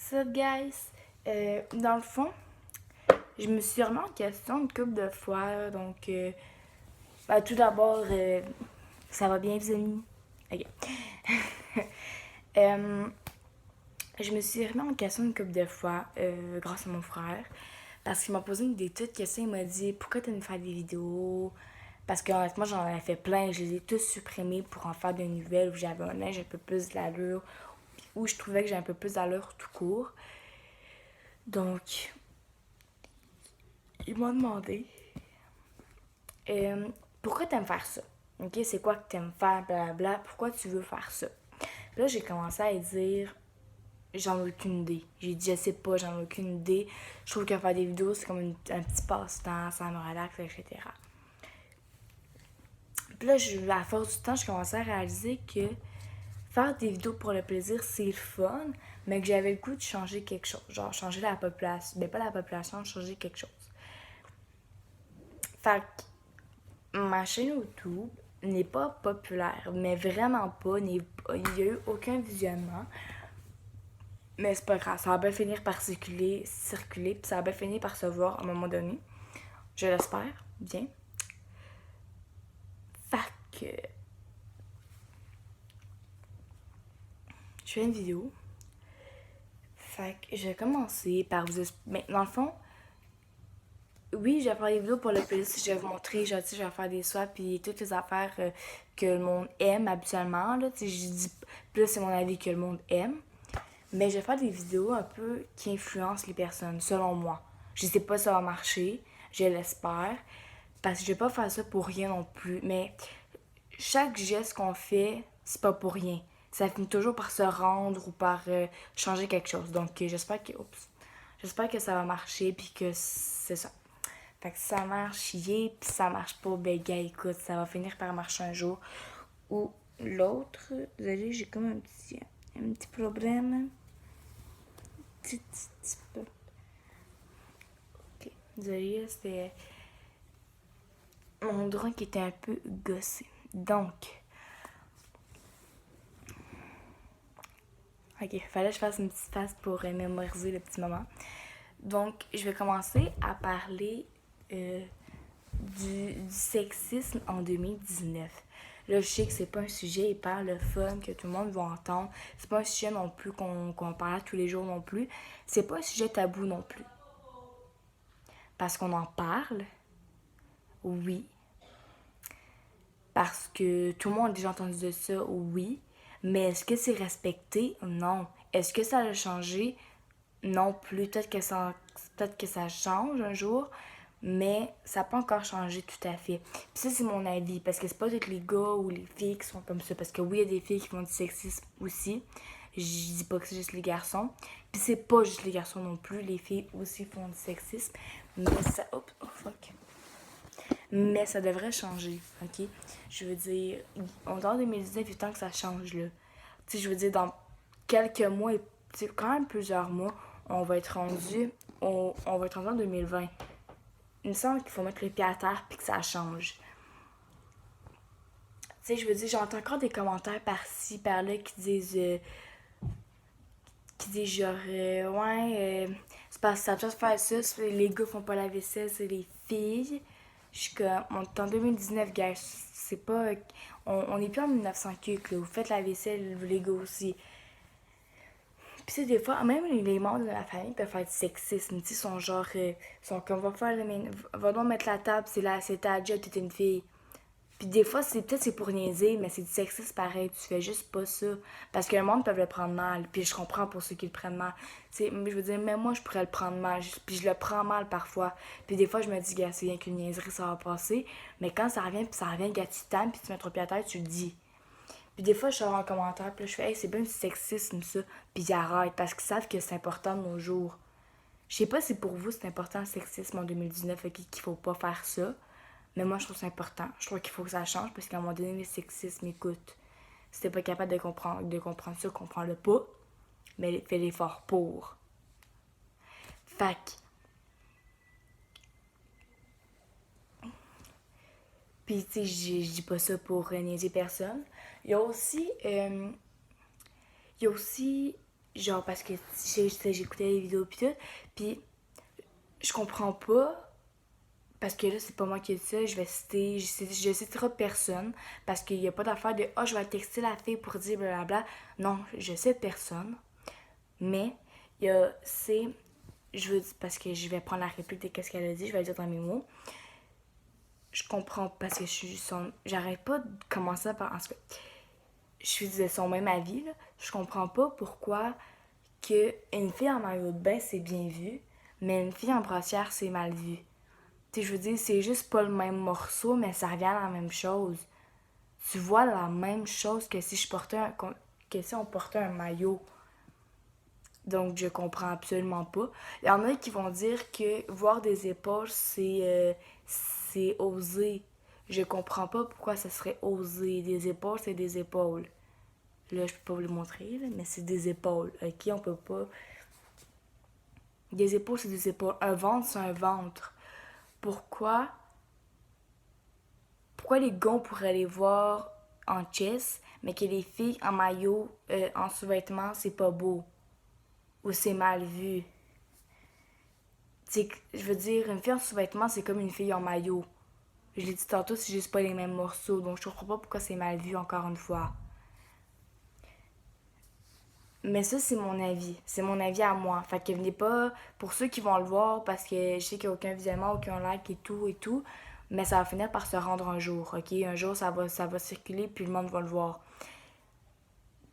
What's up, guys? Dans le fond, je me suis remis en question une couple de fois. Donc, tout d'abord, ça va bien, les amis? Ok. Euh, je me suis remis en question une couple de fois grâce à mon frère. Parce qu'il m'a posé des toutes questions. Il m'a dit pourquoi tu aimes faire des vidéos? Parce que honnêtement, j'en avais fait plein. Je les ai tous supprimés pour en faire de nouvelles où j'avais un âge un peu plus d'allure. Où je trouvais que j'ai un peu plus d'allure tout court. Donc, il m'a demandé pourquoi t'aimes faire ça? Ok, c'est quoi que t'aimes faire, blablabla, pourquoi tu veux faire ça? Puis là, j'ai commencé à dire, j'en ai aucune idée. J'ai dit, je sais pas, j'en ai aucune idée. Je trouve que faire des vidéos, c'est comme un petit passe-temps, ça me relaxe, etc. Puis là, à force du temps, je commençais à réaliser que faire des vidéos pour le plaisir, c'est le fun, mais que j'avais le goût de changer quelque chose. Genre, changer la population. Ben, pas la population, changer quelque chose. Fait que ma chaîne YouTube n'est pas populaire, mais vraiment pas. Il n'y a eu aucun visionnement. Mais c'est pas grave, ça va bien finir par circuler, puis ça va bien finir par se voir à un moment donné. Je l'espère, bien. Fait que je fais une vidéo. Fait que je vais commencer par vous expliquer. Mais dans le fond, oui, je vais faire des vidéos pour le plaisir. Je vais vous montrer, je vais faire des swaps puis toutes les affaires que le monde aime habituellement. Là, je dis plus c'est mon avis que le monde aime. Mais je vais faire des vidéos un peu qui influencent les personnes, selon moi. Je sais pas si ça va marcher, je l'espère. Parce que je vais pas faire ça pour rien non plus. Mais chaque geste qu'on fait, c'est pas pour rien. Ça finit toujours par se rendre ou par changer quelque chose. Donc j'espère que ça va marcher puis que c'est ça. Fait que si ça marche, puis ça marche pas, ben gars, écoute, ça va finir par marcher un jour. Ou l'autre, désolé, j'ai comme un petit problème. Petit peu. Ok, désolé, c'était mon drone qui était un peu gossé. Donc, ok, fallait que je fasse une petite phase pour mémoriser le petit moment. Donc, je vais commencer à parler du sexisme en 2019. Là, je sais que c'est pas un sujet hyper le fun que tout le monde va entendre. C'est pas un sujet non plus qu'on parle tous les jours non plus. C'est pas un sujet tabou non plus. Parce qu'on en parle, oui. Parce que tout le monde a déjà entendu de ça, oui. Mais est-ce que c'est respecté? Non. Est-ce que ça a changé? Non plus. Peut-être que ça change un jour, mais ça n'a pas encore changé tout à fait. Puis ça, c'est mon avis, parce que c'est pas tous les gars ou les filles qui sont comme ça. Parce que oui, il y a des filles qui font du sexisme aussi. Je dis pas que c'est juste les garçons. Puis c'est pas juste les garçons non plus. Les filles aussi font du sexisme. Mais ça... Oh, fuck. Mais ça devrait changer, ok? Je veux dire, on est en 2019, il est temps que ça change, là. Tu sais, je veux dire, dans quelques mois, quand même plusieurs mois, on va être rendu, on va être rendu en 2020. Il me semble qu'il faut mettre les pieds à terre puis que ça change. Tu sais, je veux dire, j'entends encore des commentaires par-ci, par-là qui disent genre, c'est parce que ça doit faire ça, les gars font pas la vaisselle, c'est les filles. Je suis comme, on est en 2019, gars, c'est pas. On est plus en 1900 cuques, là. Vous faites la vaisselle, les gars aussi. Puis c'est des fois, même les membres de la famille peuvent faire du sexisme. Tu sais, sont genre, sont comme, va donc mettre la table, c'est ta job, t'es une fille. Puis des fois, c'est pour niaiser, mais c'est du sexisme pareil. Tu fais juste pas ça. Parce que le monde peut le prendre mal. Puis je comprends pour ceux qui le prennent mal. Tu sais, je veux dire, même moi, je pourrais le prendre mal. Puis je le prends mal parfois. Puis des fois, je me dis, gars, c'est rien qu'une niaiserie, ça va passer. Mais quand ça revient, puis ça revient, gars, tu t'aimes, puis tu mets trop pied à terre, tu le dis. Puis des fois, je sors en commentaire, puis là, je fais, hey, c'est bien du sexisme, ça. Puis ils arrêtent, parce qu'ils savent que c'est important de nos jours. Je sais pas si pour vous, c'est important le sexisme en 2019, ok, qu'il faut pas faire ça. Mais moi, je trouve ça important. Je trouve qu'il faut que ça change parce qu'à un moment donné, le sexisme, écoute, si t'es pas capable de comprendre ça, comprends-le pas, mais fais l'effort pour. Fac. Puis, tu sais, je dis pas ça pour niaiser personne. Il y a aussi, il y a aussi genre parce que j'écoutais les vidéos pis tout, pis je comprends pas, parce que là, c'est pas moi qui ai dit ça, je citerai personne, parce qu'il y a pas d'affaire de « Ah, je vais texter la fille pour dire blablabla ». Non, je sais personne, mais il y a, je veux dire, parce que je vais prendre la réplique de qu'est-ce qu'elle a dit, je vais le dire dans mes mots. Je comprends, parce que j'arrête pas de commencer par... En tout cas, je suis de son même avis, là. Je comprends pas pourquoi une fille en maillot de bain, c'est bien vu, mais une fille en brassière, c'est mal vu. Tu sais, je veux dire, c'est juste pas le même morceau, mais ça revient à la même chose. Tu vois la même chose que si que si on portait un maillot. Donc, je comprends absolument pas. Il y en a qui vont dire que voir des épaules, c'est osé. Je comprends pas pourquoi ça serait osé. Des épaules, c'est des épaules. Là, je peux pas vous le montrer, là, mais c'est des épaules. Ok, on peut pas. Des épaules, c'est des épaules. Un ventre, c'est un ventre. Pourquoi Pourquoi les gars pourraient les voir en chess, mais que les filles en maillot, en sous-vêtements, c'est pas beau? Ou c'est mal vu? Je veux dire, une fille en sous-vêtements, c'est comme une fille en maillot. Je l'ai dit tantôt, c'est juste pas les mêmes morceaux, donc je comprends pas pourquoi c'est mal vu encore une fois. Mais ça, c'est mon avis. C'est mon avis à moi. Fait que venez pas, pour ceux qui vont le voir, parce que je sais qu'il n'y a aucun visionnement, aucun like et tout, mais ça va finir par se rendre un jour, ok? Un jour, ça va circuler, puis le monde va le voir.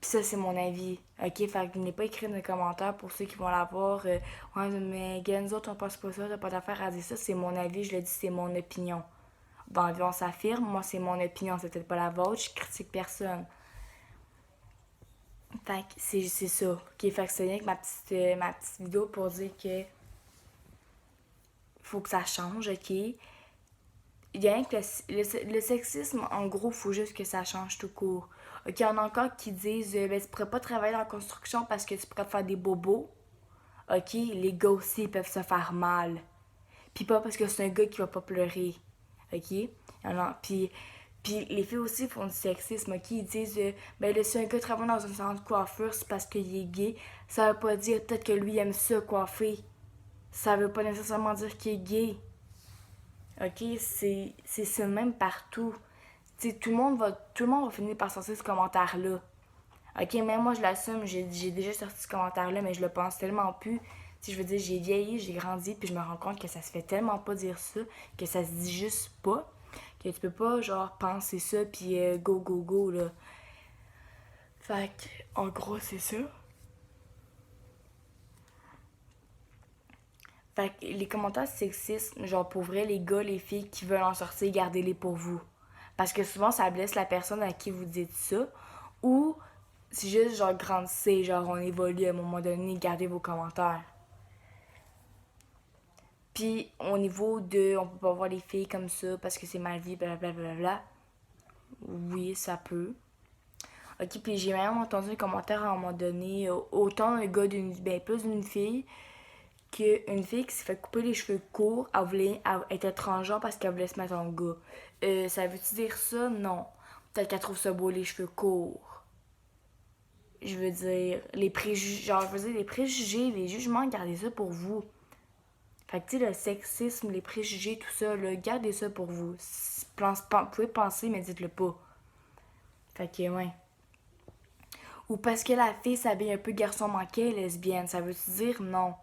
Puis ça, c'est mon avis, ok? Fait que venez pas écrire dans les commentaires pour ceux qui vont l'avoir. Ouais, mais gars, nous autres, on pense pas ça, t'as pas d'affaire à dire ça. C'est mon avis, je le dis, c'est mon opinion. Dans la vie, on s'affirme, moi, c'est mon opinion, c'est peut-être pas la vôtre, je critique personne. Fait que c'est ça. Ok, fait que c'est rien que ma petite vidéo pour dire que faut que ça change, ok? Il y a rien que le sexisme, en gros, faut juste que ça change tout court. Ok, il y en a encore qui disent ben, tu pourrais pas travailler dans la construction parce que tu pourrais te faire des bobos. Ok, les gars aussi peuvent se faire mal. Puis pas parce que c'est un gars qui va pas pleurer. Ok? Puis les filles aussi font du sexisme, ok? Ils disent, ben là, si un gars travaille dans un salon de coiffure, c'est parce qu'il est gay. Ça veut pas dire peut-être que lui aime ça, coiffer. Ça veut pas nécessairement dire qu'il est gay. Ok? C'est le même partout. Tu sais, tout le monde va finir par sortir ce commentaire-là. Ok, même moi, je l'assume, j'ai déjà sorti ce commentaire-là, mais je le pense tellement plus. Tu sais, je veux dire, j'ai vieilli, j'ai grandi, puis je me rends compte que ça se fait tellement pas dire ça, que ça se dit juste pas, que tu peux pas, genre, penser ça, puis go, go, go, là. Fait que, en gros, c'est ça. Fait que les commentaires sexistes, genre, pour vrai, les gars, les filles qui veulent en sortir, gardez-les pour vous. Parce que souvent, ça blesse la personne à qui vous dites ça, ou c'est juste, genre, grandissez, genre, on évolue à un moment donné, gardez vos commentaires. Puis au niveau de on peut pas voir les filles comme ça parce que c'est mal vu, blablabla. Oui, ça peut. Ok, puis j'ai même entendu un commentaire à un moment donné, autant un gars plus d'une fille, qu'une fille qui s'est fait couper les cheveux courts, elle était transgenre parce qu'elle voulait se mettre en gars. Ça veut-tu dire ça? Non. Peut-être qu'elle trouve ça beau les cheveux courts. Je veux dire, les préjugés, les jugements, gardez ça pour vous. Fait que, tu sais, le sexisme, les préjugés, tout ça, là, gardez ça pour vous. Vous pouvez penser, mais dites-le pas. Fait que, ouais. Ou parce que la fille s'habille un peu garçon manqué, lesbienne, ça veut dire non.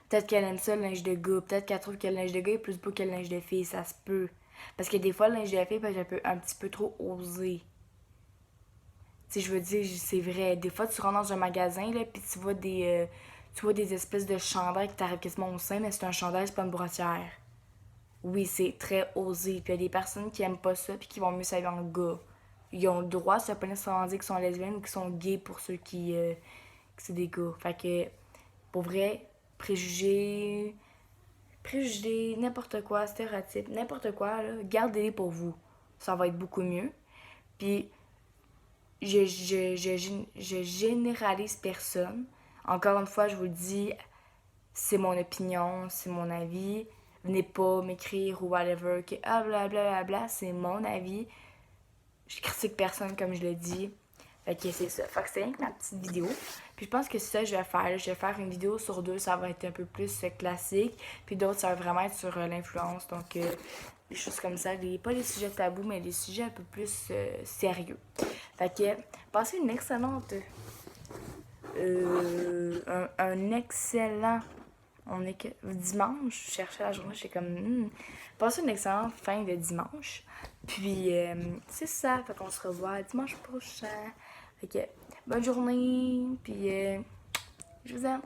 Peut-être qu'elle aime ça, le linge de gars. Peut-être qu'elle trouve que le linge de gars est plus beau que le linge de fille, ça se peut. Parce que des fois, le linge de fille peut être un petit peu trop osé. Tu sais, je veux dire, c'est vrai. Des fois, tu rentres dans un magasin, là, puis tu vois des espèces de chandails qui t'arrivent quasiment au sein, mais c'est un chandail, c'est pas une brossière. Oui, c'est très osé. Puis il y a des personnes qui aiment pas ça puis qui vont mieux s'habiller en gars. Ils ont le droit, ça veut pas nécessairement dire qu'ils sont lesbiennes ou qu'ils sont gays pour ceux que c'est des gars. Fait que, pour vrai, préjugés, n'importe quoi, stéréotypes, n'importe quoi, là, gardez-les pour vous. Ça va être beaucoup mieux. Puis, je généralise personne. Encore une fois, je vous le dis, c'est mon opinion, c'est mon avis. Venez pas m'écrire ou whatever que ah blablabla, c'est mon avis. Je critique personne comme je le dis. Fait que c'est ça. Fait que c'est rien que ma petite vidéo. Puis je pense que c'est ça que je vais faire. Je vais faire une vidéo sur deux, ça va être un peu plus classique. Puis d'autres, ça va vraiment être sur l'influence. Donc, des choses comme ça. Pas les sujets tabous, mais des sujets un peu plus sérieux. Fait que, passez une excellente. Un excellent. On est que dimanche, je cherchais la journée, j'étais comme passez une excellente fin de dimanche. Puis c'est ça, fait qu'on se revoit dimanche prochain. Fait que bonne journée, puis je vous aime.